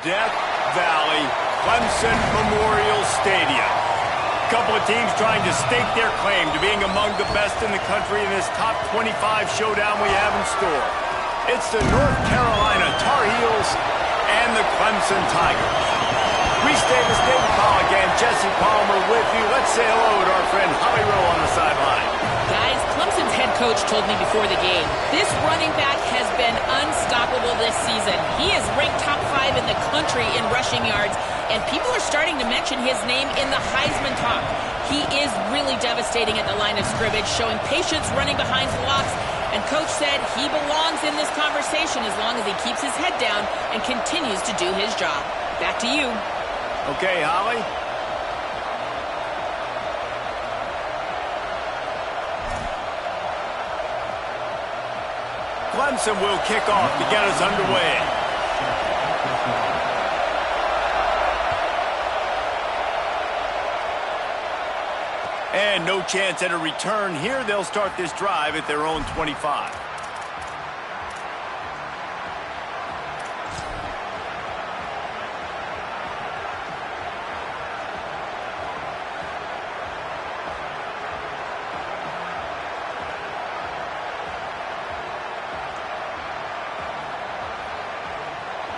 Death Valley Clemson Memorial Stadium. A couple of teams trying to stake their claim to being among the best in the country in this top 25 showdown we have in store. It's the North Carolina Tar Heels and the Clemson Tigers. Reese Davis, David Pollack, and Jesse Palmer with you. Let's say hello to our friend Holly Rowe on the sideline. Guys, Clemson's head coach told me before the game, this running back has been unstoppable this season. He is ranked top 5 in the country in rushing yards, and people are starting to mention his name in the Heisman talk. He is really devastating at the line of scrimmage, showing patience running behind blocks, and Coach said he belongs in this conversation as long as he keeps his head down and continues to do his job. Back to you. Okay, Holly. Clemson will kick off to get us underway. And no chance at a return here. They'll start this drive at their own 25.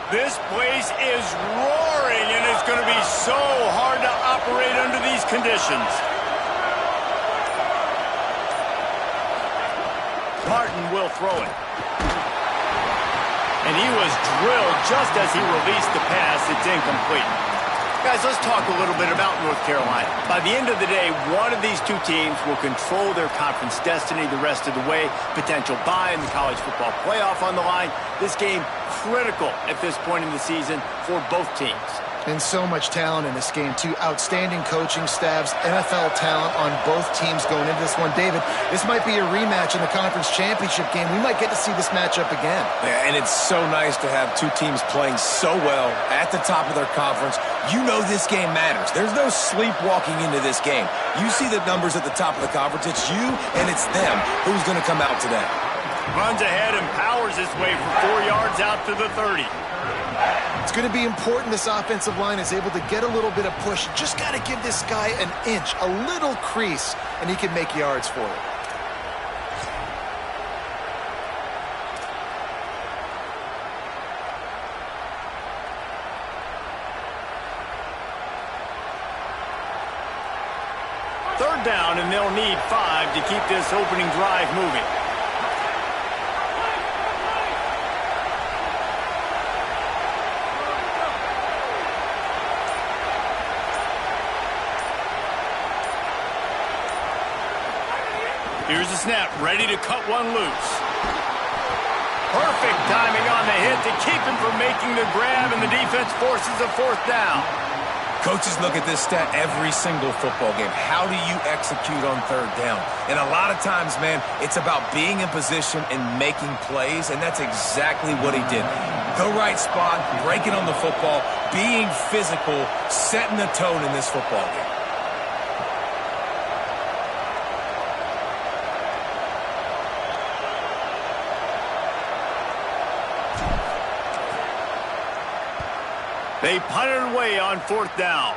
This place is roaring, and it's going to be so hard to operate under these conditions. Martin will throw it. And he was drilled just as he released the pass. It's incomplete. Guys, let's talk a little bit about North Carolina. By the end of the day, one of these two teams will control their conference destiny the rest of the way. Potential bye in the college football playoff on the line. This game critical at this point in the season for both teams. And so much talent in this game, too. Outstanding coaching staffs, NFL talent on both teams going into this one. David, this might be a rematch in the conference championship game. We might get to see this matchup again. Yeah, and it's so nice to have two teams playing so well at the top of their conference. You know this game matters. There's no sleepwalking into this game. You see the numbers at the top of the conference. It's you and it's them. Who's going to come out today? Runs ahead and powers his way for 4 yards out to the 30. It's going to be important this offensive line is able to get a little bit of push. Just got to give this guy an inch, a little crease, and he can make yards for it. Third down, and they'll need 5 to keep this opening drive moving. Here's the snap, ready to cut one loose. Perfect timing on the hit to keep him from making the grab, and the defense forces a 4th down. Coaches look at this stat every single football game. How do you execute on 3rd down? And a lot of times, man, it's about being in position and making plays, and that's exactly what he did. The right spot, breaking on the football, being physical, setting the tone in this football game. They punt it away on 4th down.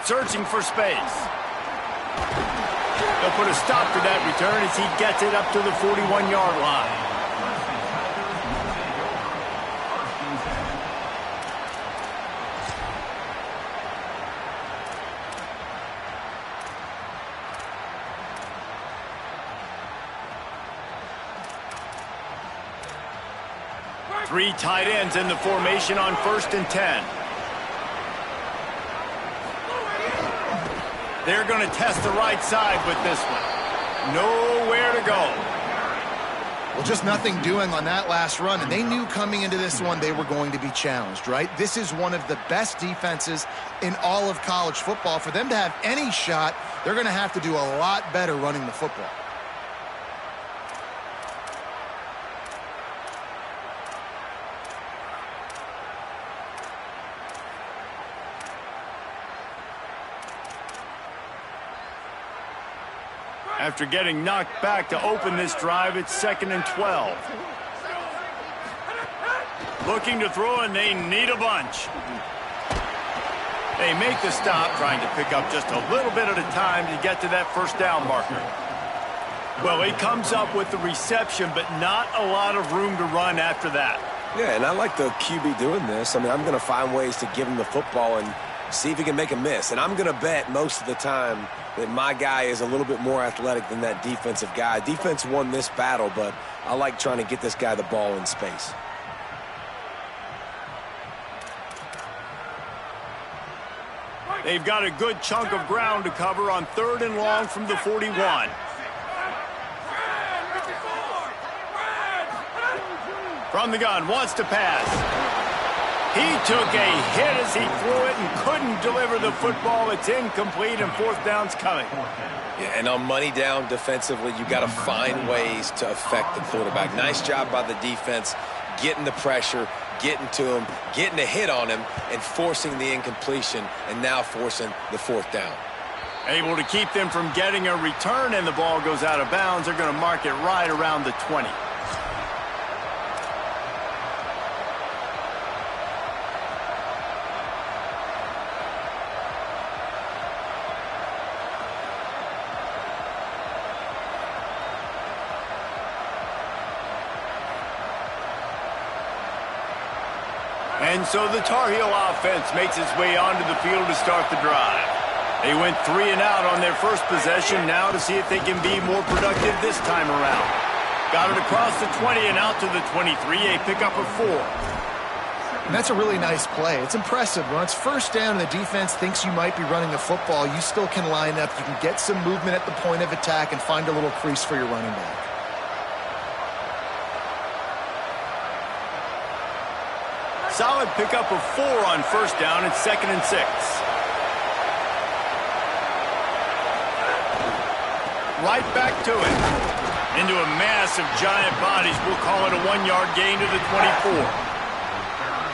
Searching for space. They'll put a stop to that return as he gets it up to the 41-yard line. Three tight ends in the formation on 1st and 10. They're going to test the right side with this one. Nowhere to go. Well, just nothing doing on that last run, and they knew coming into this one they were going to be challenged, right? This is one of the best defenses in all of college football. For them to have any shot, they're going to have to do a lot better running the football. After getting knocked back to open this drive, it's 2nd and 12. Looking to throw, and they need a bunch. They make the stop, trying to pick up just a little bit at a time to get to that first down marker. Well, he comes up with the reception, but not a lot of room to run after that. Yeah, and I like the QB doing this. I mean, I'm going to find ways to give him the football and see if he can make a miss. And I'm going to bet most of the time that my guy is a little bit more athletic than that defensive guy. Defense won this battle, but I like trying to get this guy the ball in space. They've got a good chunk of ground to cover on 3rd and long from the 41. From the gun, wants to pass. He took a hit as he threw it and couldn't deliver the football. It's incomplete, and 4th down's coming. Yeah, and on money down defensively, you got to find ways to affect the quarterback. Nice job by the defense, getting the pressure, getting to him, getting a hit on him, and forcing the incompletion, and now forcing the 4th down. Able to keep them from getting a return, and the ball goes out of bounds. They're going to mark it right around the 20. And so the Tar Heel offense makes its way onto the field to start the drive. They went 3 and out on their first possession, now to see if they can be more productive this time around. Got it across the 20 and out to the 23, a pickup of 4. And that's a really nice play. It's impressive. When it's 1st down and the defense thinks you might be running the football, you still can line up. You can get some movement at the point of attack and find a little crease for your running back. Solid pickup of 4 on 1st down and 2nd and 6. Right back to it. Into a mass of giant bodies. We'll call it a 1-yard gain to the 24.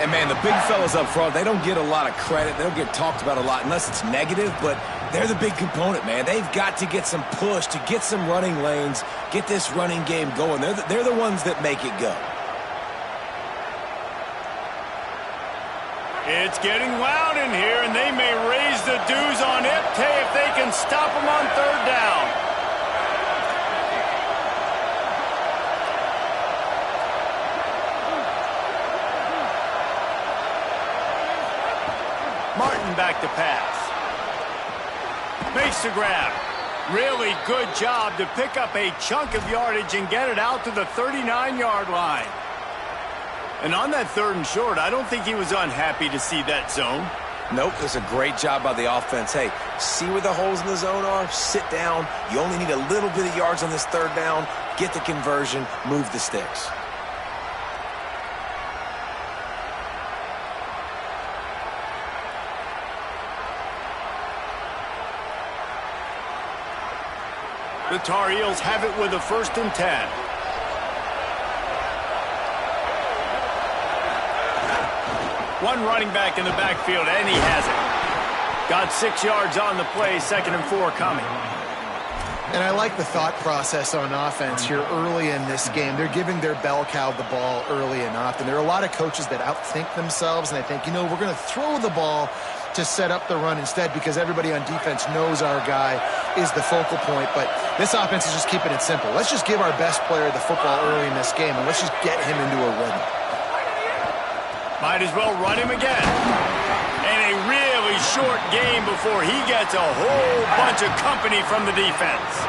And, man, the big fellas up front, they don't get a lot of credit. They don't get talked about a lot unless it's negative, but they're the big component, man. They've got to get some push to get some running lanes, get this running game going. They're the ones that make it go. It's getting loud in here, and they may raise the dues on Ipte if they can stop them on 3rd down. Martin back to pass. Makes the grab. Really good job to pick up a chunk of yardage and get it out to the 39-yard line. And on that 3rd and short, I don't think he was unhappy to see that zone. Nope, it's a great job by the offense. Hey, see where the holes in the zone are? Sit down. You only need a little bit of yards on this 3rd down. Get the conversion. Move the sticks. The Tar Heels have it with a 1st and 10. One running back in the backfield, and he has it. Got 6 yards on the play, 2nd and 4 coming. And I like the thought process on offense here early in this game. They're giving their bell cow the ball early and often. There are a lot of coaches that outthink themselves, and they think, you know, we're going to throw the ball to set up the run instead because everybody on defense knows our guy is the focal point. But this offense is just keeping it simple. Let's just give our best player the football early in this game, and let's just get him into a rhythm. Might as well run him again. And a really short game before he gets a whole bunch of company from the defense.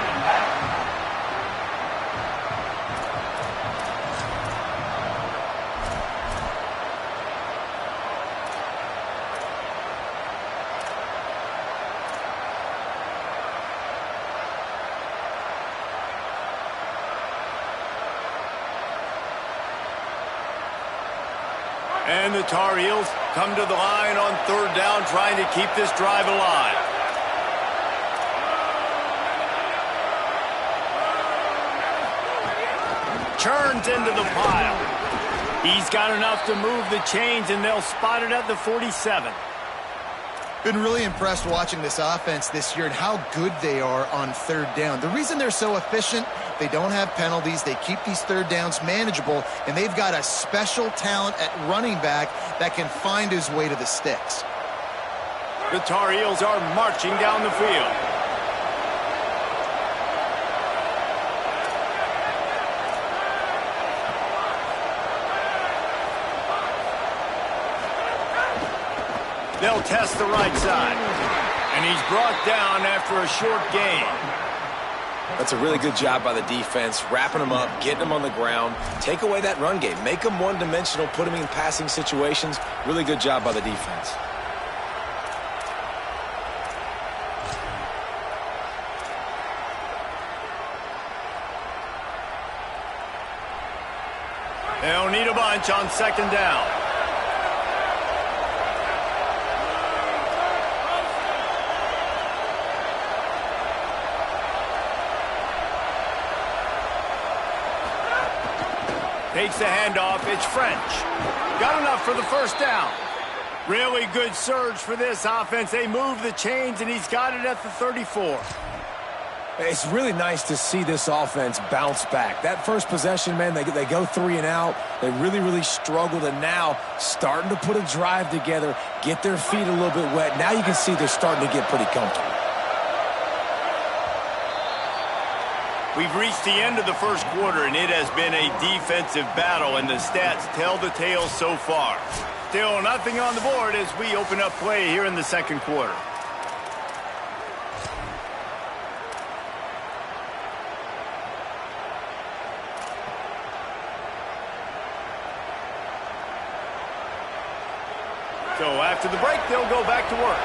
And the Tar Heels come to the line on 3rd down, trying to keep this drive alive. Churns into the pile. He's got enough to move the chains, and they'll spot it at the 47. Been really impressed watching this offense this year and how good they are on third down. The reason they're so efficient, they don't have penalties, they keep these third downs manageable, and they've got a special talent at running back that can find his way to the sticks. The Tar Heels are marching down the field. They'll test the right side. And he's brought down after a short gain. That's a really good job by the defense, wrapping them up, getting them on the ground. Take away that run game. Make them one-dimensional, put them in passing situations. Really good job by the defense. They'll need a bunch on second down. Takes the handoff. It's French. Got enough for the first down. Really good surge for this offense. They move the chains, and he's got it at the 34. It's really nice to see this offense bounce back. That first possession, man, they go 3 and out. They really struggled, and now starting to put a drive together, get their feet a little bit wet. Now you can see they're starting to get pretty comfortable. We've reached the end of the first quarter, and it has been a defensive battle, and the stats tell the tale so far. Still nothing on the board as we open up play here in the second quarter. So after the break, they'll go back to work.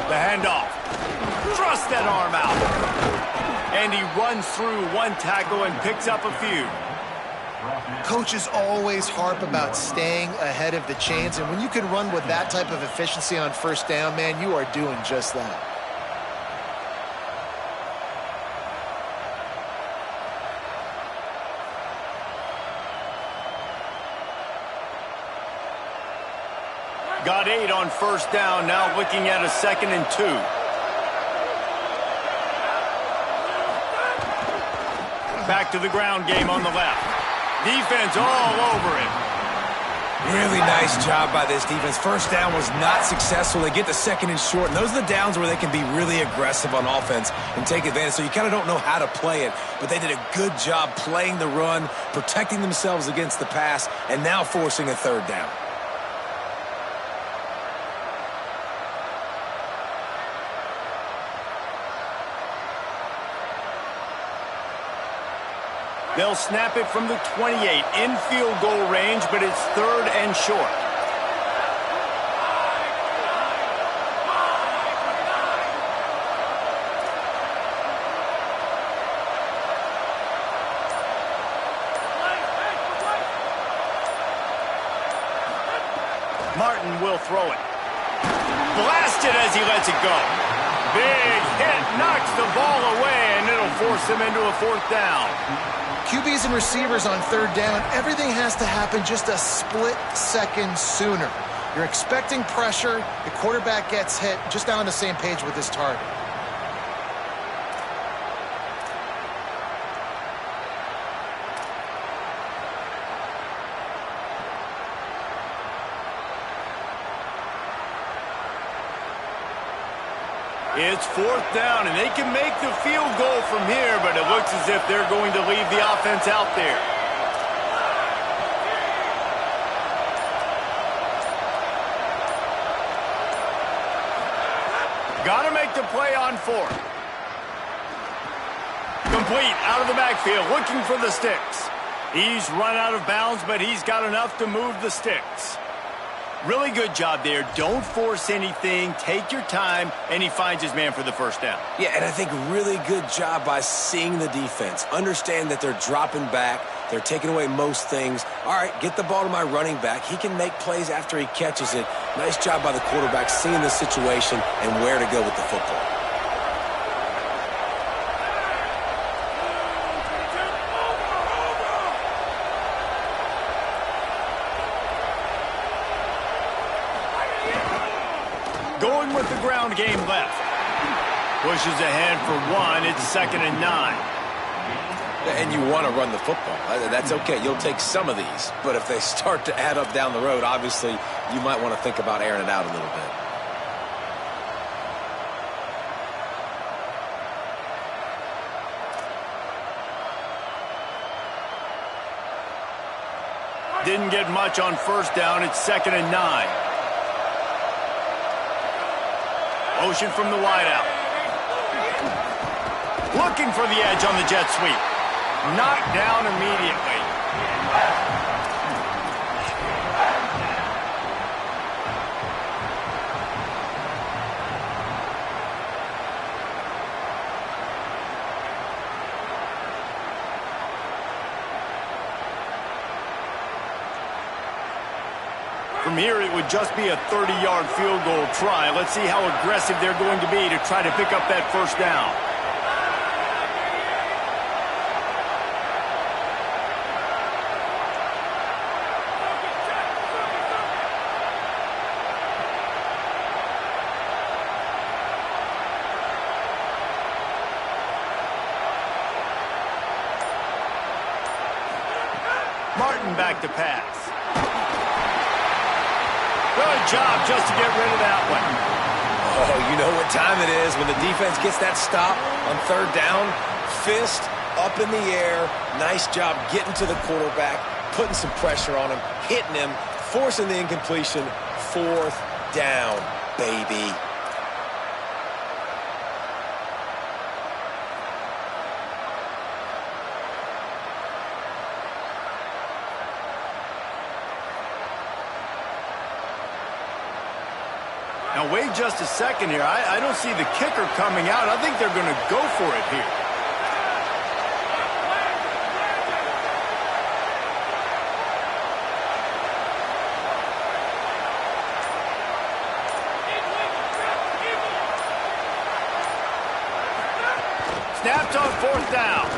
The handoff. Thrust that arm out. And he runs through one tackle and picks up a few. Coaches always harp about staying ahead of the chains, and when you can run with that type of efficiency on first down, man, you are doing just that. Got 8 on first down, now looking at a 2nd and 2. Back to the ground game on the left. Defense all over it. Really nice job by this defense. First down was not successful. They get the 2nd and short, and those are the downs where they can be really aggressive on offense and take advantage. So you kind of don't know how to play it, but they did a good job playing the run, protecting themselves against the pass, and now forcing a 3rd down. They'll snap it from the 28 in field goal range, but it's 3rd and short. Martin will throw it. Blasted as he lets it go. Big hit, knocks the ball away, and it'll force him into a 4th down. QBs and receivers on 3rd down, everything has to happen just a split second sooner. You're expecting pressure, the quarterback gets hit, just not on the same page with his target. It's 4th down, and they can make the field goal from here, but it looks as if they're going to leave the offense out there. Got to make the play on 4th. Complete out of the backfield, looking for the sticks. He's run out of bounds, but he's got enough to move the sticks. Really good job there. Don't force anything. Take your time, and he finds his man for the 1st down. Yeah, and I think really good job by seeing the defense. Understand that they're dropping back. They're taking away most things. All right, get the ball to my running back. He can make plays after he catches it. Nice job by the quarterback seeing the situation and where to go with the football. going with the ground game left. Pushes ahead for one. It's 2nd and 9. And you want to run the football. That's okay. You'll take some of these. But if they start to add up down the road, obviously, you might want to think about airing it out a little bit. Didn't get much on 1st down. It's 2nd and 9. Motion from the wideout. Looking for the edge on the jet sweep. Knocked down immediately. From here, it would just be a 30-yard field goal try. Let's see how aggressive they're going to be to try to pick up that 1st down. Martin back to pass. Good job just to get rid of that one. Oh, you know what time it is when the defense gets that stop on 3rd down. Fist up in the air. Nice job getting to the quarterback, putting some pressure on him, hitting him, forcing the incompletion. 4th down, baby. Now, wait just a second here. I don't see the kicker coming out. I think they're going to go for it here. Snapped on 4th down.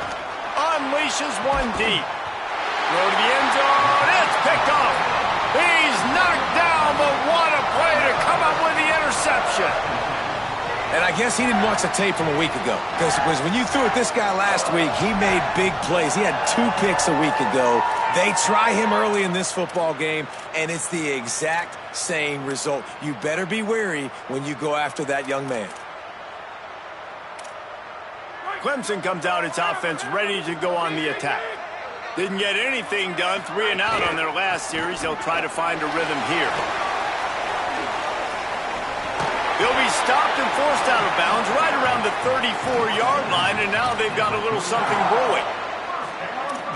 Unleashes one deep. Throw to the end zone. It's picked off. He's knocked down, but what a play to come up with the interception. And I guess he didn't watch the tape from a week ago. Because when you threw at this guy last week, he made big plays. He had 2 picks a week ago. They try him early in this football game, and it's the exact same result. You better be wary when you go after that young man. Clemson comes out its offense ready to go on the attack. Didn't get anything done, 3 and out on their last series. They'll try to find a rhythm here. They'll be stopped and forced out of bounds right around the 34-yard line, and now they've got a little something brewing.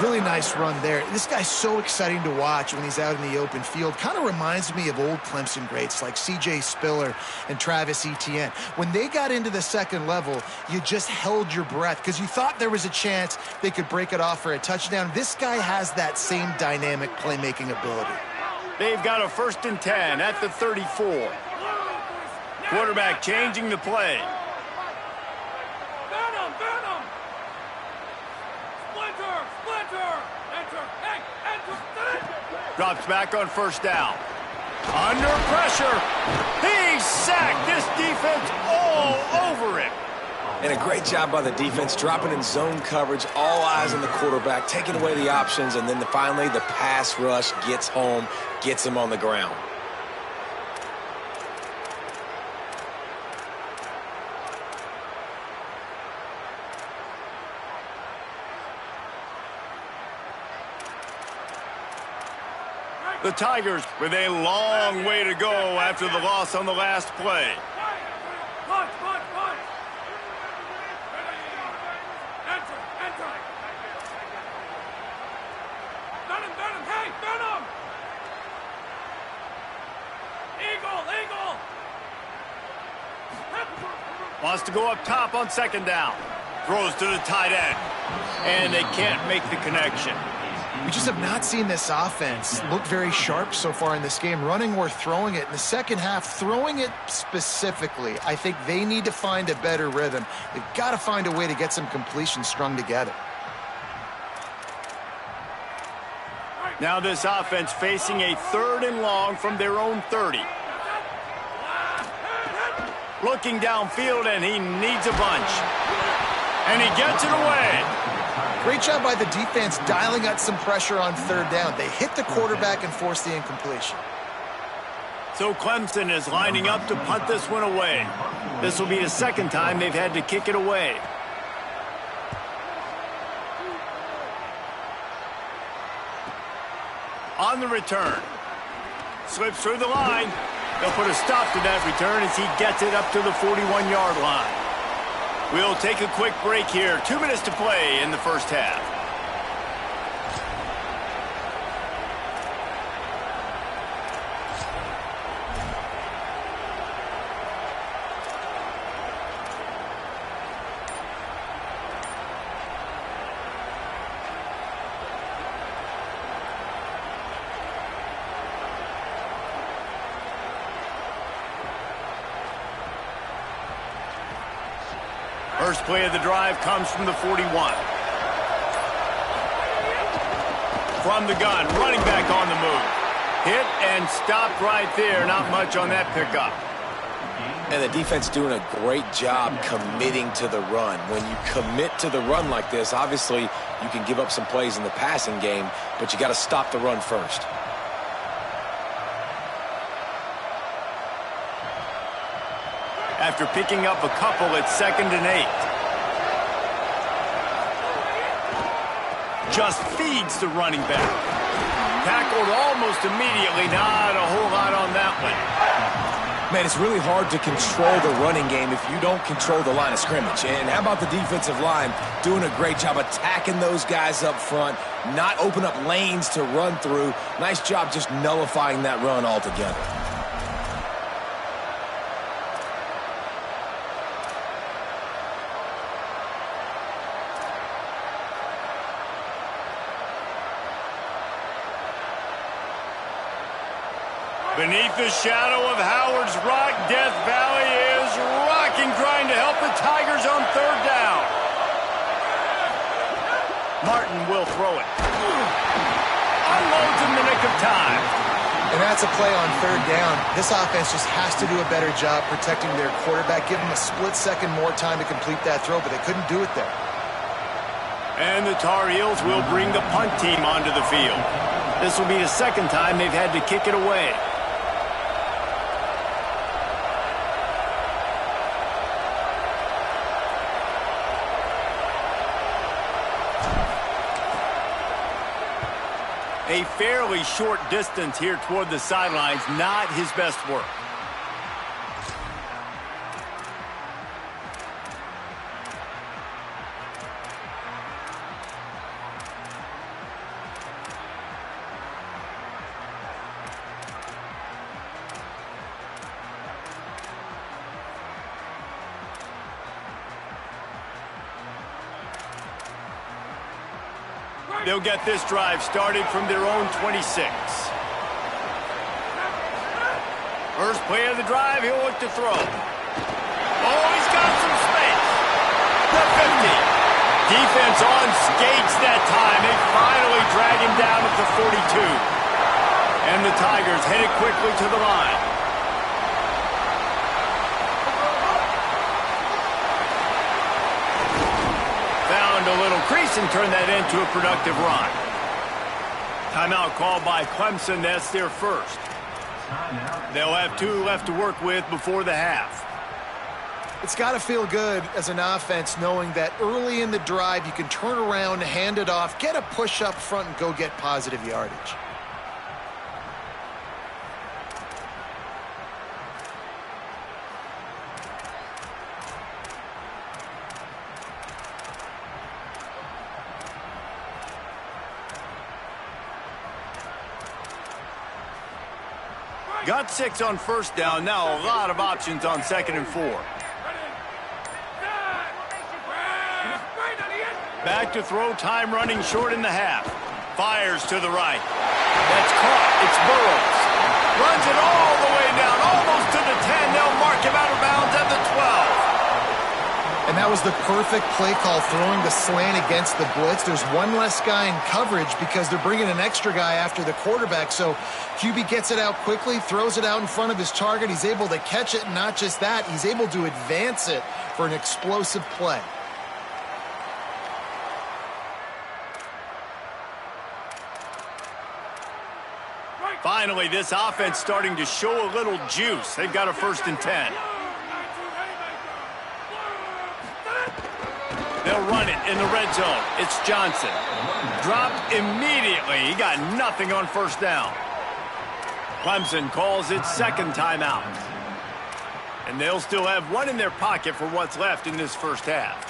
Really nice run there. This guy's so exciting to watch when he's out in the open field. Kind of reminds me of old Clemson greats like C.J. Spiller and Travis Etienne. When they got into the 2nd level, you just held your breath because you thought there was a chance they could break it off for a touchdown. This guy has that same dynamic playmaking ability. They've got a 1st and 10 at the 34. Quarterback changing the play. Drops back on 1st down. Under pressure. He's sacked. This defense all over him. And a great job by the defense, dropping in zone coverage, all eyes on the quarterback, taking away the options, and then finally the pass rush gets home, gets him on the ground. The Tigers with a long way to go after the loss on the last play. Wants to go up top on 2nd down. Throws to the tight end. And they can't make the connection. We just have not seen this offense look very sharp so far in this game, running or throwing it. In the second half, throwing it specifically, I think they need to find a better rhythm. They've got to find a way to get some completions strung together. Now this offense facing a 3rd and long from their own 30. Looking downfield, and he needs a bunch. And he gets it away. Great job by the defense dialing up some pressure on third down. They hit the quarterback and forced the incompletion. So Clemson is lining up to punt this one away. This will be the second time they've had to kick it away. On the return. Slips through the line. They'll put a stop to that return as he gets it up to the 41-yard line. We'll take a quick break here. 2 minutes to play in the first half. First play of the drive comes from the 41. From the gun, running back on the move. Hit and stopped right there. Not much on that pickup. And the defense doing a great job committing to the run. When you commit to the run like this, obviously you can give up some plays in the passing game, but you got to stop the run first. After picking up a couple, it's 2nd and 8. Just feeds the running back. Tackled almost immediately. Not a whole lot on that one. Man, it's really hard to control the running game if you don't control the line of scrimmage. And how about the defensive line doing a great job attacking those guys up front, not open up lanes to run through. Nice job just nullifying that run altogether. Beneath the shadow of Howard's Rock, Death Valley is rocking, trying to help the Tigers on third down. Martin will throw it. Unloads in the nick of time. And that's a play on third down. This offense just has to do a better job protecting their quarterback. Give them a split second more time to complete that throw, but they couldn't do it there. And the Tar Heels will bring the punt team onto the field. This will be the second time they've had to kick it away. A fairly short distance here toward the sidelines, not his best work. They'll get this drive started from their own 26. First play of the drive, he'll look to throw. Oh, he's got some space. The 50. Defense on skates that time. They finally drag him down at the 42. And the Tigers headed quickly to the line. A little crease and turn that into a productive run. Timeout called by Clemson. That's their first. They'll have 2 left to work with before the half. It's got to feel good as an offense knowing that early in the drive you can turn around, hand it off, get a push up front, and go get positive yardage. Got 6 on first down. Now a lot of options on 2nd and 4. Back to throw, time running short in the half. Fires to the right. That's caught. It's Burrows. Runs it all the way down, almost to the 10. They'll mark him out of bounds at the 12. And that was the perfect play call, throwing the slant against the blitz. There's one less guy in coverage because they're bringing an extra guy after the quarterback. So QB gets it out quickly, throws it out in front of his target. He's able to catch it, and not just that, he's able to advance it for an explosive play. Finally, this offense starting to show a little juice. They've got a 1st and 10. They'll run it in the red zone. It's Johnson. Dropped immediately. He got nothing on 1st down. Clemson calls its 2nd timeout. And they'll still have one in their pocket for what's left in this 1st half.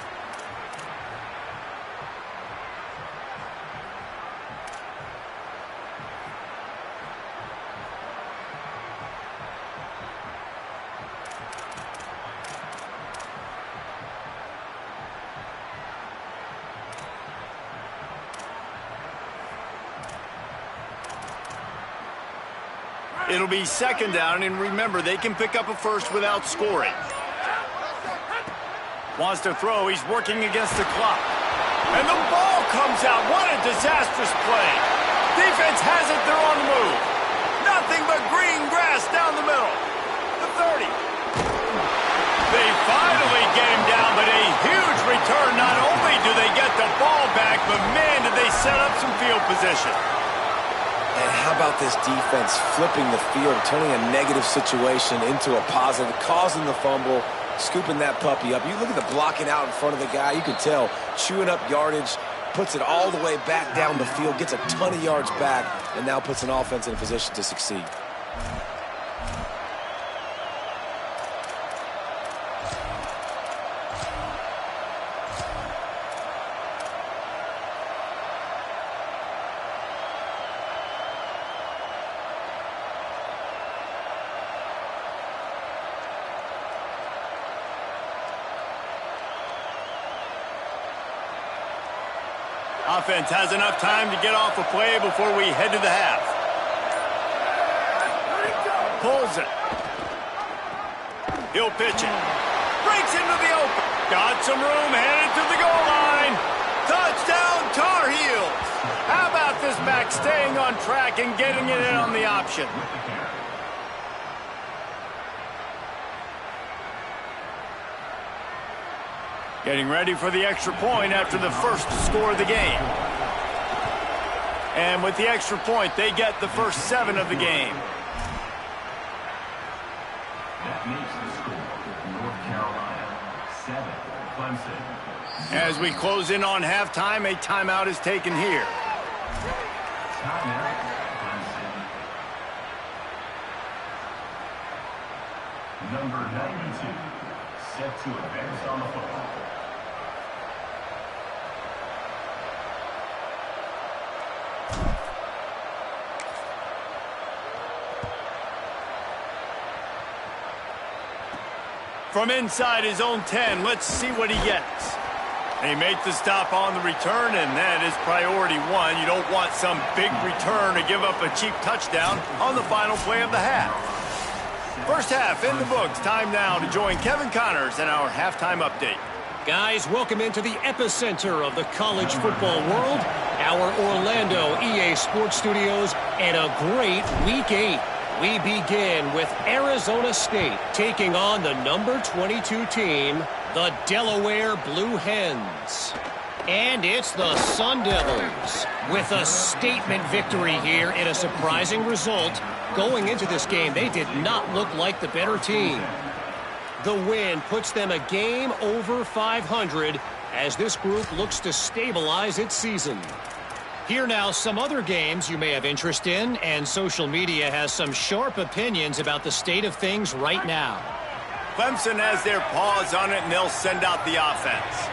It'll be 2nd down, and remember, they can pick up a 1st without scoring. Wants to throw. He's working against the clock. And the ball comes out. What a disastrous play. Defense has it. They're on the move. Nothing but green grass down the middle. The 30. They finally get him down, but a huge return. Not only do they get the ball back, but, man, did they set up some field position. And how about this defense flipping the field, turning a negative situation into a positive, causing the fumble, scooping that puppy up. You look at the blocking out in front of the guy, you can tell, chewing up yardage, puts it all the way back down the field, gets a ton of yards back, and now puts an offense in a position to succeed. Offense has enough time to get off a play before we head to the half. Pulls it. He'll pitch it. Breaks into the open. Got some room, headed to the goal line. Touchdown, Tar Heels. How about this back staying on track and getting it in on the option? Getting ready for the extra point after the 1st score of the game. And with the extra point, they get the first 7 of the game. That makes the score North Carolina 7, Clemson. As we close in on halftime, a timeout is taken here. Timeout, Clemson. Number 92, set to advance on the football. From inside his own 10, let's see what he gets. They make the stop on the return, and that is priority 1. You don't want some big return to give up a cheap touchdown on the final play of the half. First half in the books. Time now to join Kevin Connors in our halftime update. Guys, welcome into the epicenter of the college football world, our Orlando EA Sports Studios, and a great Week 8. We begin with Arizona State taking on the number 22 team, the Delaware Blue Hens. And it's the Sun Devils with a statement victory here in a surprising result. Going into this game, they did not look like the better team. The win puts them a game over 500 as this group looks to stabilize its season. Here now, some other games you may have interest in, and social media has some sharp opinions about the state of things right now. Clemson has their paws on it, and they'll send out the offense.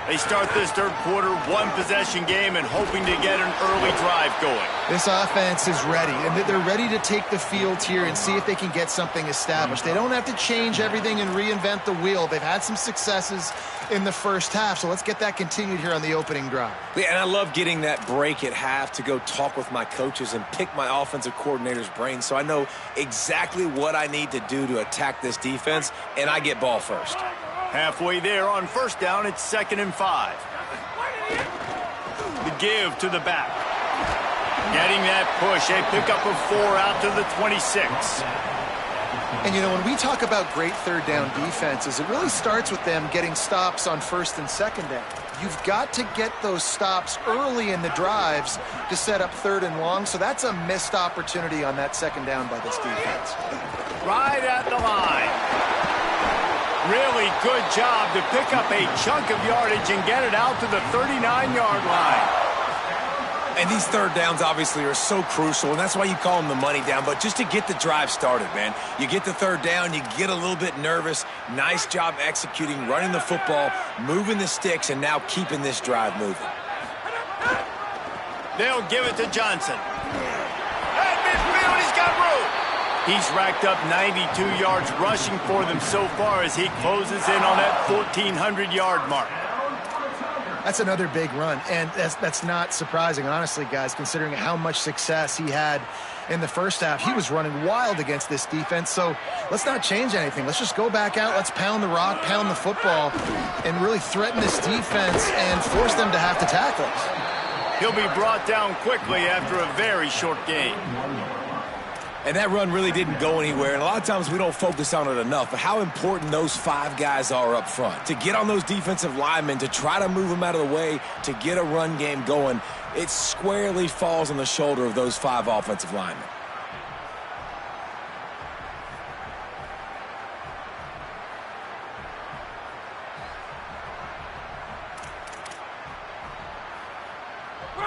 They start this 3rd quarter, 1-possession game, and hoping to get an early drive going. This offense is ready, and they're ready to take the field here and see if they can get something established. They don't have to change everything and reinvent the wheel. They've had some successes in the first half, so let's get that continued here on the opening drive. Yeah, and I love getting that break at half to go talk with my coaches and pick my offensive coordinator's brain so I know exactly what I need to do to attack this defense, and I get ball first. Halfway there on first down, it's 2nd and 5. The give to the back. Getting that push, a pickup of 4 out to the 26. And, you know, when we talk about great third down defenses, it really starts with them getting stops on 1st and 2nd down. You've got to get those stops early in the drives to set up 3rd and long, so that's a missed opportunity on that 2nd down by this defense. Right at the line. Really good job to pick up a chunk of yardage and get it out to the 39-yard line. And these third downs obviously are so crucial, and that's why you call them the money down. But just to get the drive started, man, you get the third down, you get a little bit nervous. Nice job executing, running the football, moving the sticks, and now keeping this drive moving. They'll give it to Johnson. At midfield, he's got room. He's racked up 92 yards rushing for them so far as he closes in on that 1,400-yard mark. That's another big run, and that's not surprising, honestly, guys, considering how much success he had in the first half. He was running wild against this defense, so let's not change anything. Let's just go back out, let's pound the rock, pound the football, and really threaten this defense and force them to have to tackle us. He'll be brought down quickly after a very short gain. And that run really didn't go anywhere, and a lot of times we don't focus on it enough, but how important those 5 guys are up front. To get on those defensive linemen, to try to move them out of the way, to get a run game going, it squarely falls on the shoulder of those 5 offensive linemen.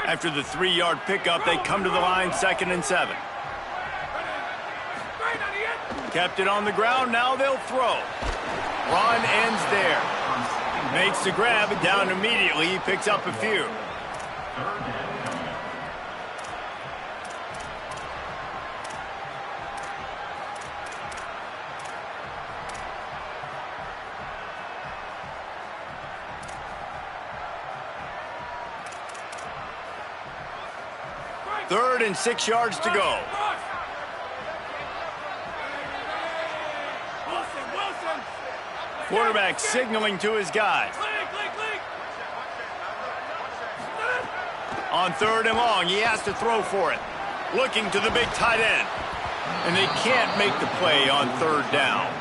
After the 3-yard pickup, they come to the line 2nd and 7. Kept it on the ground, now they'll throw. Run ends there. Makes the grab, and down immediately, he picks up a few. Third and 6 yards to go. Quarterback signaling to his guys. On 3rd and long, he has to throw for it. Looking to the big tight end. And they can't make the play on 3rd down.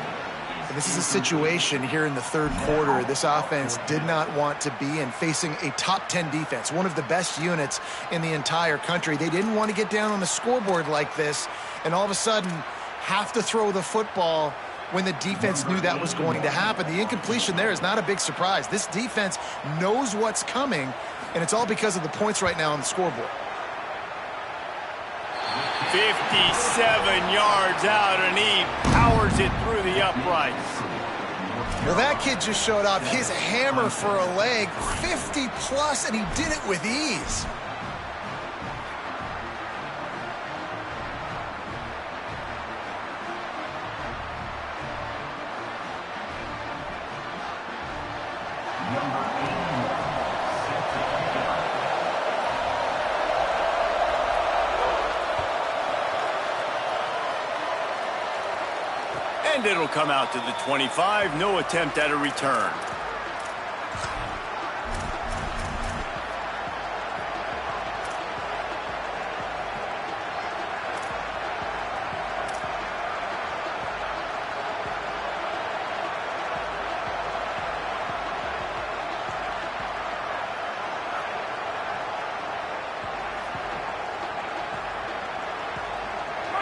This is a situation here in the 3rd quarter this offense did not want to be in, facing a top 10 defense, one of the best units in the entire country. They didn't want to get down on the scoreboard like this and all of a sudden have to throw the football when the defense knew that was going to happen. The incompletion there is not a big surprise. This defense knows what's coming, and it's all because of the points right now on the scoreboard. 57 yards out, and he powers it through the uprights. Well, that kid just showed off his hammer for a leg, 50-plus, and he did it with ease. And it'll come out to the 25. No attempt at a return.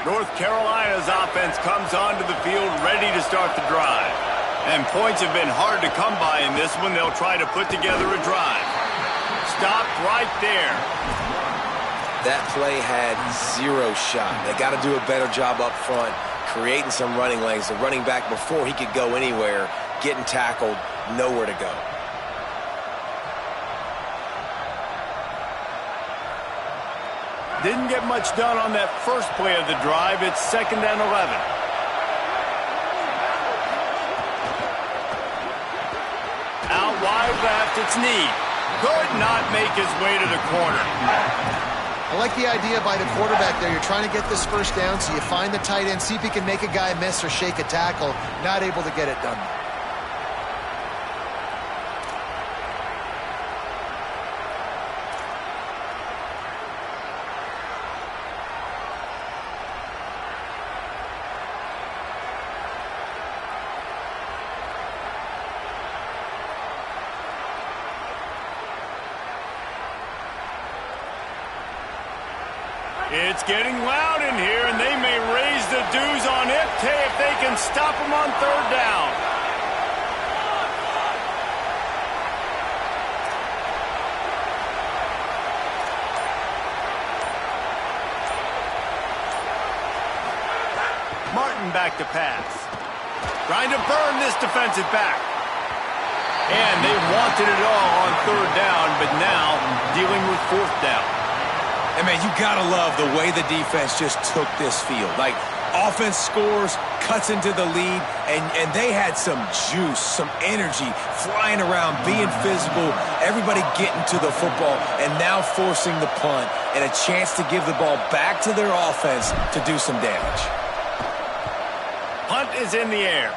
North Carolina's offense comes onto the field ready to start the drive. And points have been hard to come by in this one. They'll try to put together a drive. Stopped right there. That play had 0 shot. They got to do a better job up front, creating some running lanes. The running back, before he could go anywhere, getting tackled, nowhere to go. Didn't get much done on that first play of the drive. It's 2nd and 11. Out wide left, it's Need. Could not make his way to the corner. I like the idea by the quarterback there. You're trying to get this first down, so you find the tight end, see if he can make a guy miss or shake a tackle. Not able to get it done. It's getting loud in here, and they may raise the dues on it if they can stop them on third down. Martin back to pass. Trying to burn this defensive back. And they wanted it all on third down, but now dealing with fourth down. And, man, you got to love the way the defense just took this field. Like, offense scores, cuts into the lead, and they had some juice, some energy, flying around, being physical, everybody getting to the football, and now forcing the punt and a chance to give the ball back to their offense to do some damage. Punt is in the air.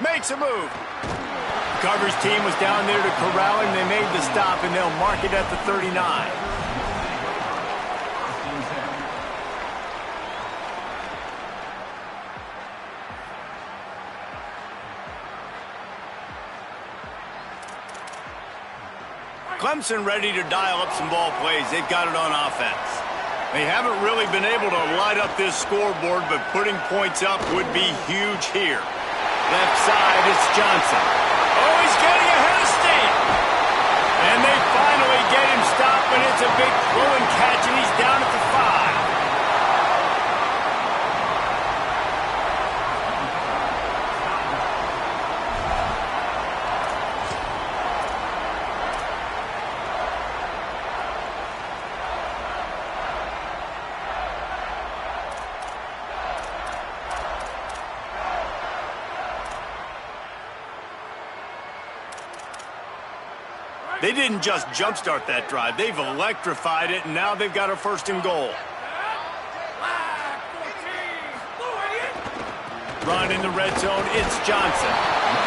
Makes a move. Coverage team was down there to corral him. They made the stop, and they'll mark it at the 39. Clemson ready to dial up some ball plays. They've got it on offense. They haven't really been able to light up this scoreboard, but putting points up would be huge here. Left side, it's Johnson. Oh, he's getting ahead of steam. And they finally get him stopped, but it's a big throw and catch, and he's down at the 5. They didn't just jumpstart that drive. They've electrified it, and now they've got a first and goal. Run in the red zone, it's Johnson.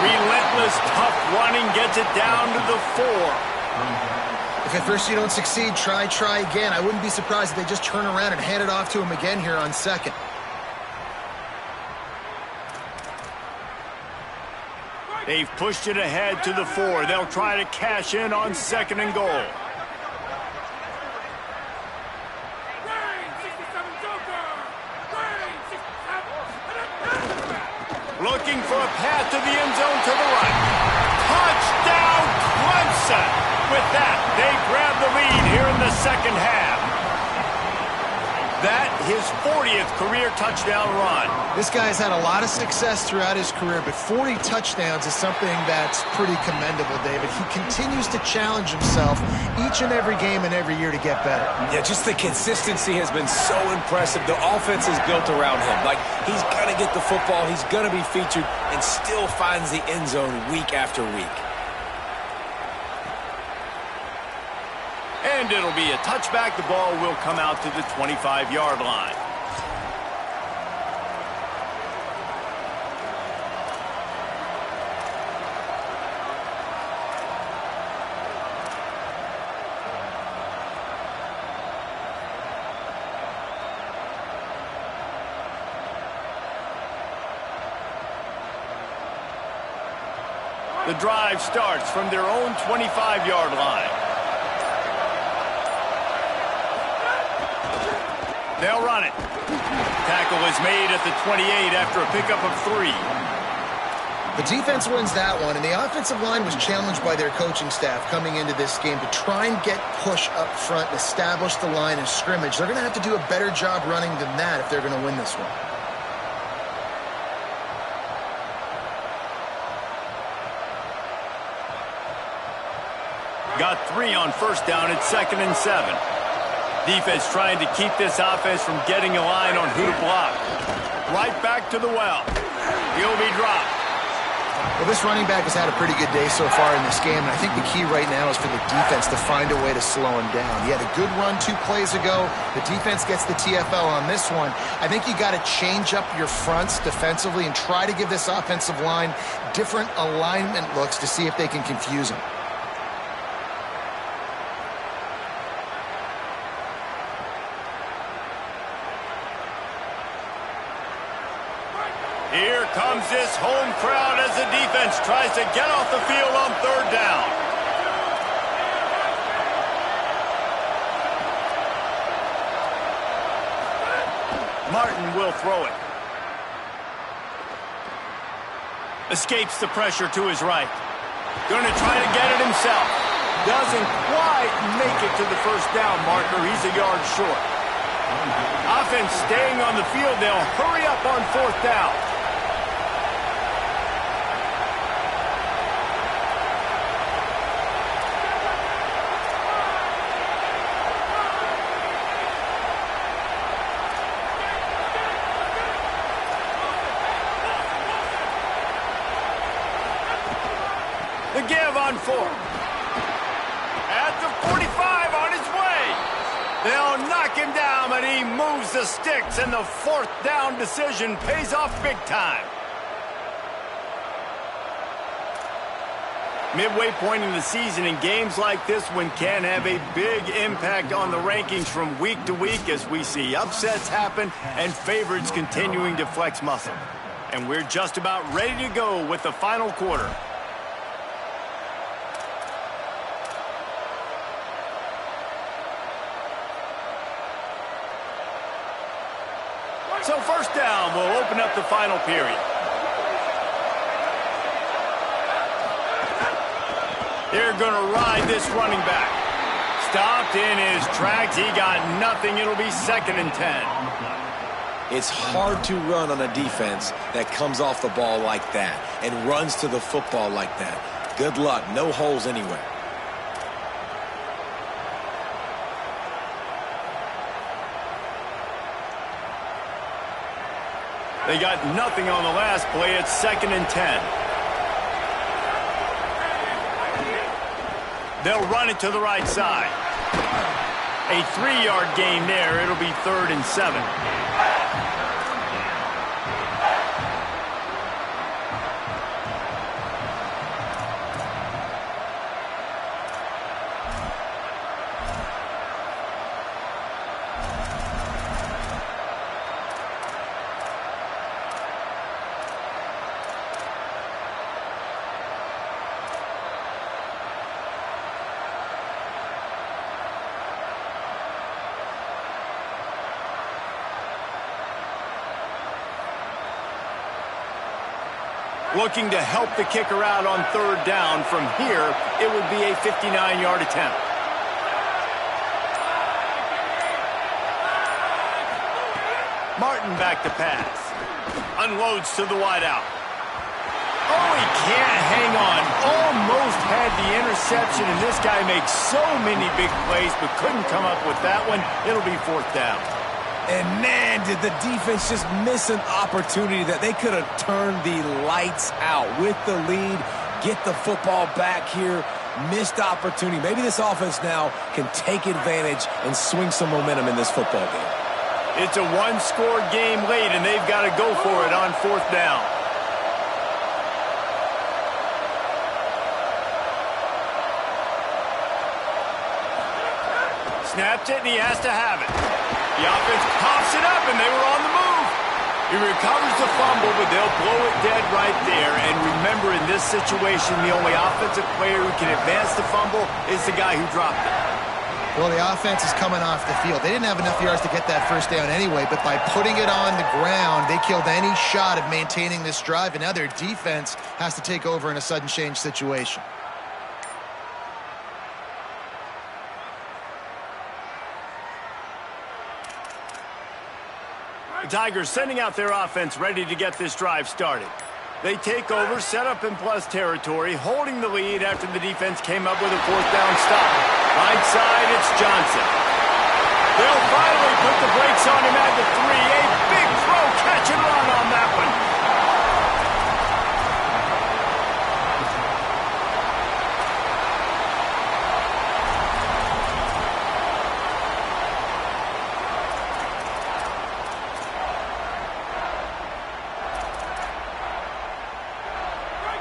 Relentless, tough running, gets it down to the 4. If at first you don't succeed, try again. I wouldn't be surprised if they just turn around and hand it off to him again here on second. They've pushed it ahead to the 4. They'll try to cash in on second and goal. Looking for a path to the end zone to the right. Touchdown, Clemson! With that, they grab the lead here in the second half. That, his 40th career touchdown run. This guy's had a lot of success throughout his career, but 40 touchdowns is something that's pretty commendable, David. He continues to challenge himself each and every game and every year to get better. Yeah, just the consistency has been so impressive. The offense is built around him. Like, he's going to get the football, he's going to be featured, and still finds the end zone week after week. And it'll be a touchback. The ball will come out to the 25-yard line. The drive starts from their own 25-yard line. They'll run it. Tackle is made at the 28 after a pickup of 3. The defense wins that one, and the offensive line was challenged by their coaching staff coming into this game to try and get push up front and establish the line of scrimmage. They're going to have to do a better job running than that if they're going to win this one. Got 3 on first down at 2nd and 7. Defense trying to keep this offense from getting a line on who to block. Right back to the well. He'll be dropped. Well, this running back has had a pretty good day so far in this game, and I think the key right now is for the defense to find a way to slow him down. He had a good run 2 plays ago. The defense gets the TFL on this one. I think you got to change up your fronts defensively and try to give this offensive line different alignment looks to see if they can confuse him. Here comes this home crowd as the defense tries to get off the field on third down. Martin will throw it. Escapes the pressure to his right. Going to try to get it himself. Doesn't quite make it to the first down marker. He's a yard short. Offense staying on the field. They'll hurry up on fourth down. The give on fourth. At the 45 on his way. They'll knock him down, but he moves the sticks, and the fourth down decision pays off big time. Midway point in the season, in games like this one can have a big impact on the rankings from week to week as we see upsets happen and favorites continuing to flex muscle. And we're just about ready to go with the final quarter. So first down will open up the final period. They're going to ride this running back. Stopped in his tracks. He got nothing. It'll be 2nd and 10. It's hard to run on a defense that comes off the ball like that and runs to the football like that. Good luck. No holes anywhere. They got nothing on the last play. It's 2nd and 10. They'll run it to the right side. A 3-yard gain there. It'll be 3rd and 7. Looking to help the kicker out on 3rd down. From here, it would be a 59-yard attempt. Martin back to pass. Unloads to the wideout. Oh, he can't hang on. Almost had the interception, and this guy makes so many big plays, but couldn't come up with that one. It'll be 4th down. And man, did the defense just miss an opportunity that they could have turned the lights out with the lead, get the football back here. Missed opportunity. Maybe this offense now can take advantage and swing some momentum in this football game. It's a one-score game late, and they've got to go for it on 4th down. Snapped it, and he has to have it. The offense pops it up, and they were on the move. He recovers the fumble, but they'll blow it dead right there. And remember, in this situation, the only offensive player who can advance the fumble is the guy who dropped it. Well, the offense is coming off the field. They didn't have enough yards to get that first down anyway, but by putting it on the ground, they killed any shot of maintaining this drive, and now their defense has to take over in a sudden change situation. The Tigers sending out their offense ready to get this drive started. They take over, set up in plus territory, holding the lead after the defense came up with a 4th down stop. Right side, it's Johnson. They'll finally put the brakes on him at the 3. A big throw, catch and run on that one.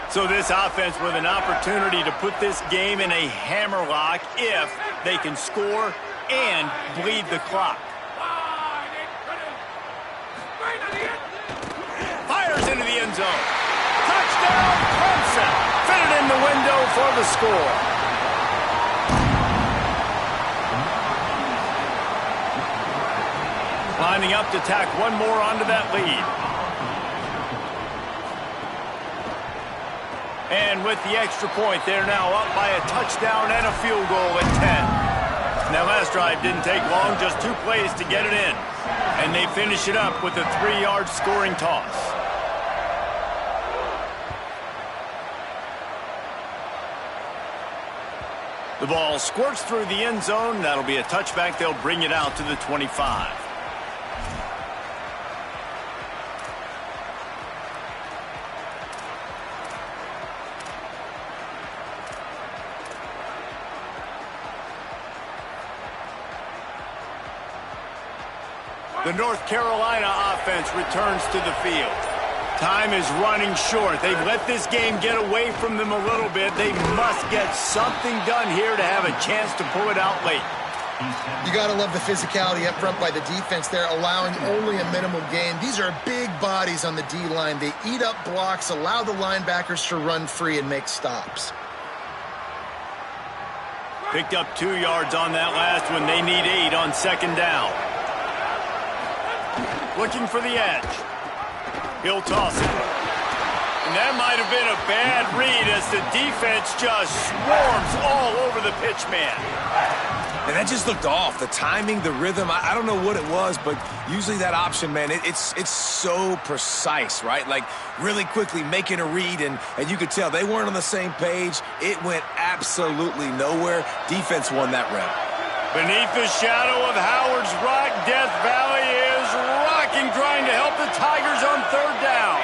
So this offense with an opportunity to put this game in a hammerlock if they can score and bleed the clock. Fires into the end zone. Touchdown, Clemson. Fitted in the window for the score. Lining up to tack one more onto that lead. And with the extra point, they're now up by a touchdown and a field goal at 10. That last drive didn't take long, just 2 plays to get it in. And they finish it up with a 3-yard scoring toss. The ball squirts through the end zone. That'll be a touchback. They'll bring it out to the 25. The North Carolina offense returns to the field. Time is running short. They've let this game get away from them a little bit. They must get something done here to have a chance to pull it out late. You got to love the physicality up front by the defense. They're allowing only a minimal gain. These are big bodies on the D-line. They eat up blocks, allow the linebackers to run free and make stops. Picked up 2 yards on that last one. They need 8 on second down. Looking for the edge. He'll toss it. And that might have been a bad read as the defense just swarms all over the pitch man. And that just looked off. The timing, the rhythm, I don't know what it was, but usually that option, man, it's so precise, right? Like really quickly making a read, and you could tell they weren't on the same page. It went absolutely nowhere. Defense won that rep. Beneath the shadow of Howard's Rock, Death Valley is rocking, trying to help the Tigers on third down.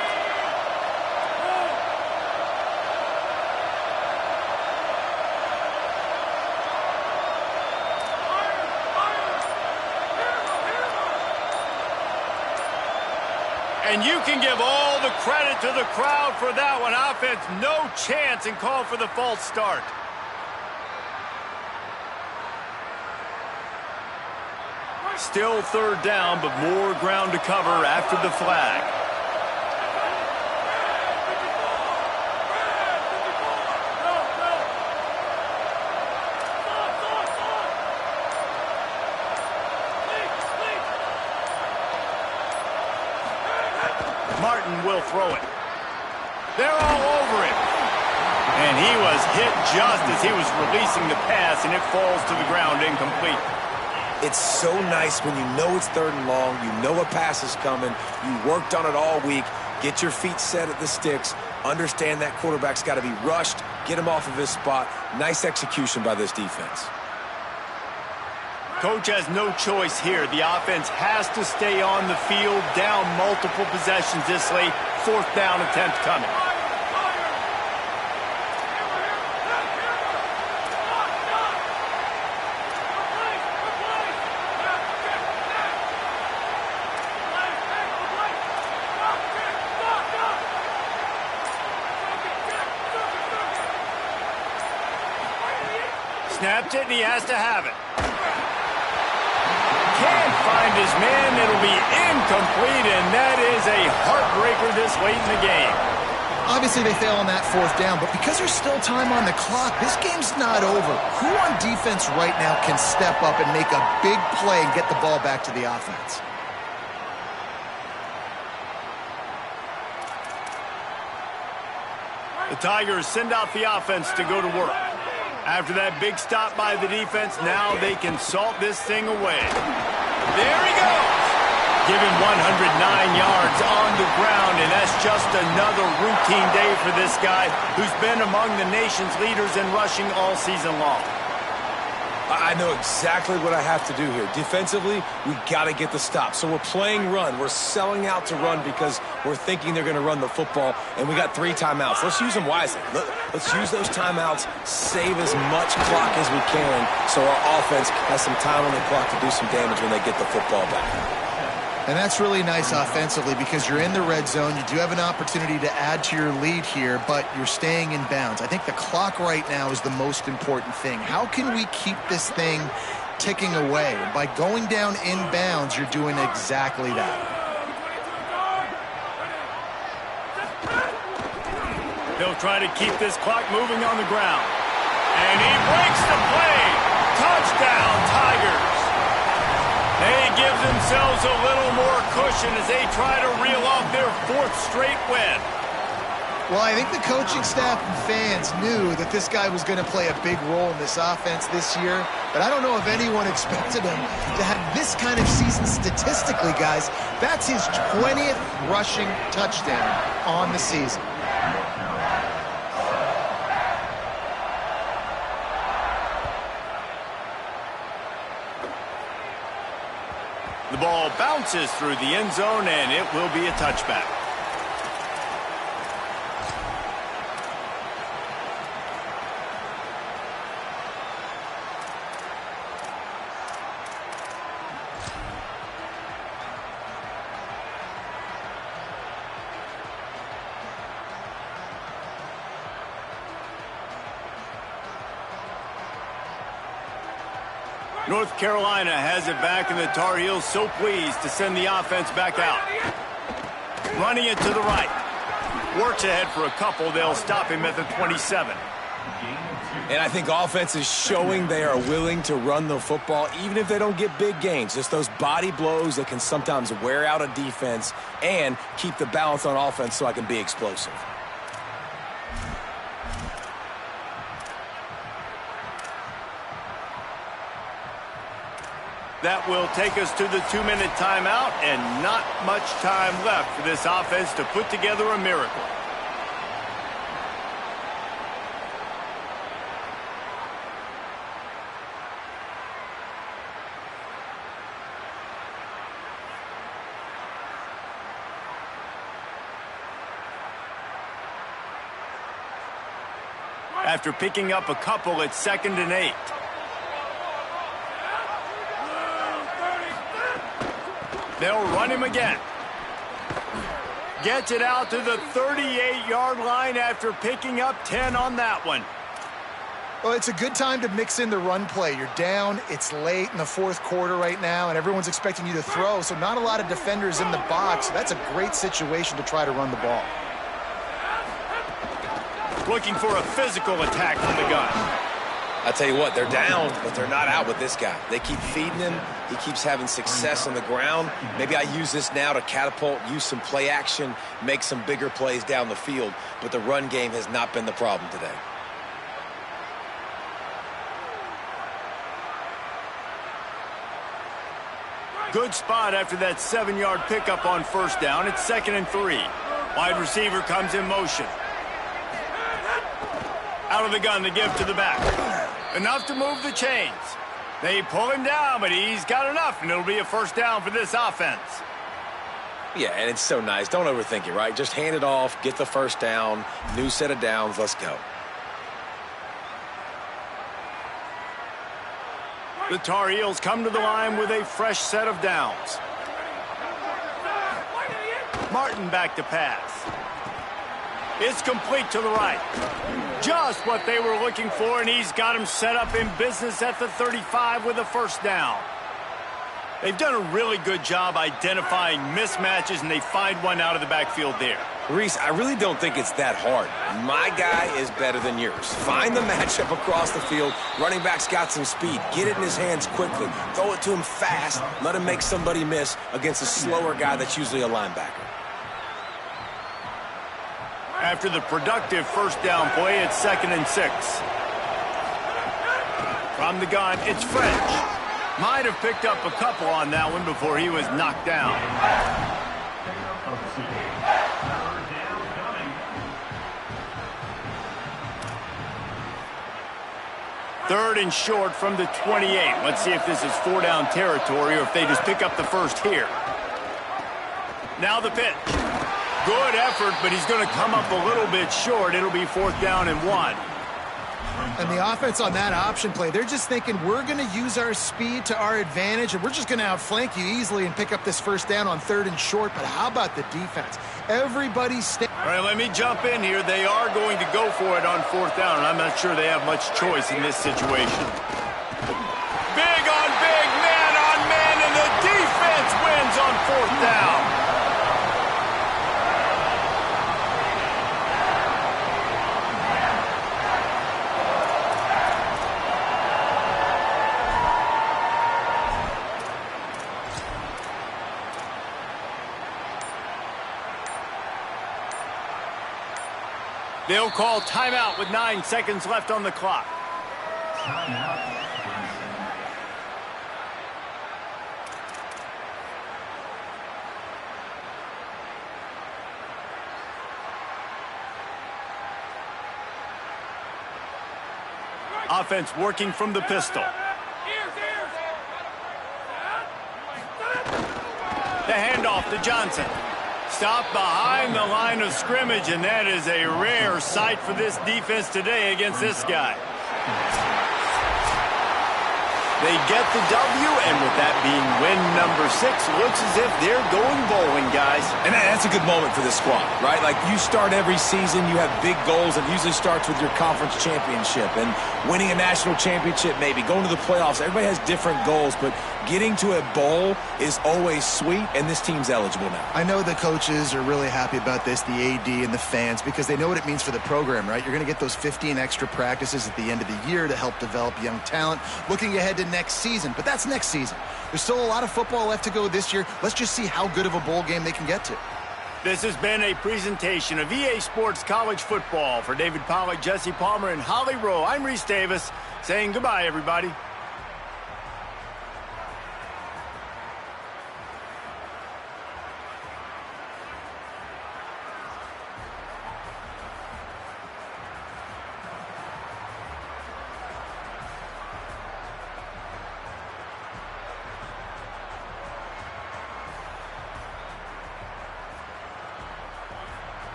And you can give all the credit to the crowd for that one. Offense, no chance, and call for the false start. Still third down, but more ground to cover after the flag. Martin will throw it. They're all over him. And he was hit just as he was releasing the pass, and it falls to the ground incomplete. It's so nice when you know it's third and long, you know a pass is coming, you worked on it all week, get your feet set at the sticks, understand that quarterback's got to be rushed, get him off of his spot. Nice execution by this defense. Coach has no choice here. The offense has to stay on the field, down multiple possessions this late. Fourth down attempt coming. Snapped it, and he has to have it. Can't find his man. It'll be incomplete, and that is a heartbreaker this late in the game. Obviously, they fail on that fourth down, but because there's still time on the clock, this game's not over. Who on defense right now can step up and make a big play and get the ball back to the offense? The Tigers send out the offense to go to work. After that big stop by the defense, now they can salt this thing away. There he goes! Given 109 yards on the ground, and that's just another routine day for this guy who's been among the nation's leaders in rushing all season long. I know exactly what I have to do here. Defensively, we got to get the stop. So we're playing run. We're selling out to run because we're thinking they're going to run the football, and we got 3 timeouts. Let's use them wisely. Let's use those timeouts, save as much clock as we can so our offense has some time on the clock to do some damage when they get the football back. And that's really nice offensively because you're in the red zone. You do have an opportunity to add to your lead here, but you're staying in bounds. I think the clock right now is the most important thing. How can we keep this thing ticking away? By going down in bounds, you're doing exactly that. They'll try to keep this clock moving on the ground. And he breaks the play. Touchdown, Tigers. They give themselves a little more cushion as they try to reel off their 4th straight win. Well, I think the coaching staff and fans knew that this guy was going to play a big role in this offense this year, but I don't know if anyone expected him to have this kind of season statistically, guys. That's his 20th rushing touchdown on the season. The ball bounces through the end zone, and it will be a touchback. North Carolina has it back, and the Tar Heels so pleased to send the offense back out. Running it to the right. Works ahead for a couple. They'll stop him at the 27. And I think offense is showing they are willing to run the football, even if they don't get big gains. Just those body blows that can sometimes wear out a defense and keep the balance on offense so I can be explosive. That will take us to the 2-minute timeout, and not much time left for this offense to put together a miracle. After picking up a couple, it's 2nd and 8. They'll run him again. Gets it out to the 38-yard line after picking up 10 on that one. Well, it's a good time to mix in the run play. You're down, it's late in the 4th quarter right now, and everyone's expecting you to throw, so not a lot of defenders in the box. So that's a great situation to try to run the ball. Looking for a physical attack from the gun. I tell you what, they're down, but they're not out with this guy. They keep feeding him. He keeps having success on the ground. Maybe I use this now to catapult, use some play action, make some bigger plays down the field, but the run game has not been the problem today. Good spot after that 7-yard pickup on 1st down. It's 2nd and 3. Wide receiver comes in motion. Out of the gun, the give to the back. Enough to move the chains. They pull him down, but he's got enough, and it'll be a 1st down for this offense. Yeah, and it's so nice. Don't overthink it, right? Just hand it off, get the 1st down, new set of downs, let's go. The Tar Heels come to the line with a fresh set of downs. Martin back to pass. It's complete to the right. Just what they were looking for, and he's got him set up in business at the 35 with a 1st down. They've done a really good job identifying mismatches, and they find one out of the backfield there. Reese, I really don't think it's that hard. My guy is better than yours. Find the matchup across the field. Running back's got some speed. Get it in his hands quickly. Throw it to him fast. Let him make somebody miss against a slower guy that's usually a linebacker. After the productive 1st down play, it's 2nd and 6. From the gun, it's French. Might have picked up a couple on that one before he was knocked down. Third and short from the 28. Let's see if this is 4-down territory or if they just pick up the 1st here. Now the pitch. Good effort, but he's going to come up a little bit short. It'll be 4th down and 1. And the offense on that option play, they're just thinking we're going to use our speed to our advantage, and we're just going to outflank you easily and pick up this 1st down on 3rd and short. But how about the defense? Everybody's all right, let me jump in here. They are going to go for it on 4th down, and I'm not sure they have much choice in this situation. Big on big, man on man, and the defense wins on 4th down. They'll call timeout with 9 seconds left on the clock. Timeout. Offense working from the pistol. The handoff to Johnson. Stop behind the line of scrimmage, and that is a rare sight for this defense today against this guy. They get the W, and with that being win number 6, looks as if they're going bowling, guys. And that's a good moment for this squad, right? Like, you start every season, you have big goals, and usually starts with your conference championship and winning a national championship, maybe going to the playoffs. Everybody has different goals, but getting to a bowl is always sweet, and this team's eligible now. I know the coaches are really happy about this, the AD and the fans, because they know what it means for the program, right? You're going to get those 15 extra practices at the end of the year to help develop young talent. Looking ahead to next season, but that's next season. There's still a lot of football left to go this year. Let's just see how good of a bowl game they can get to. This has been a presentation of EA Sports College Football. For David Pollack, Jesse Palmer, and Holly Rowe, I'm Reese Davis saying goodbye, everybody.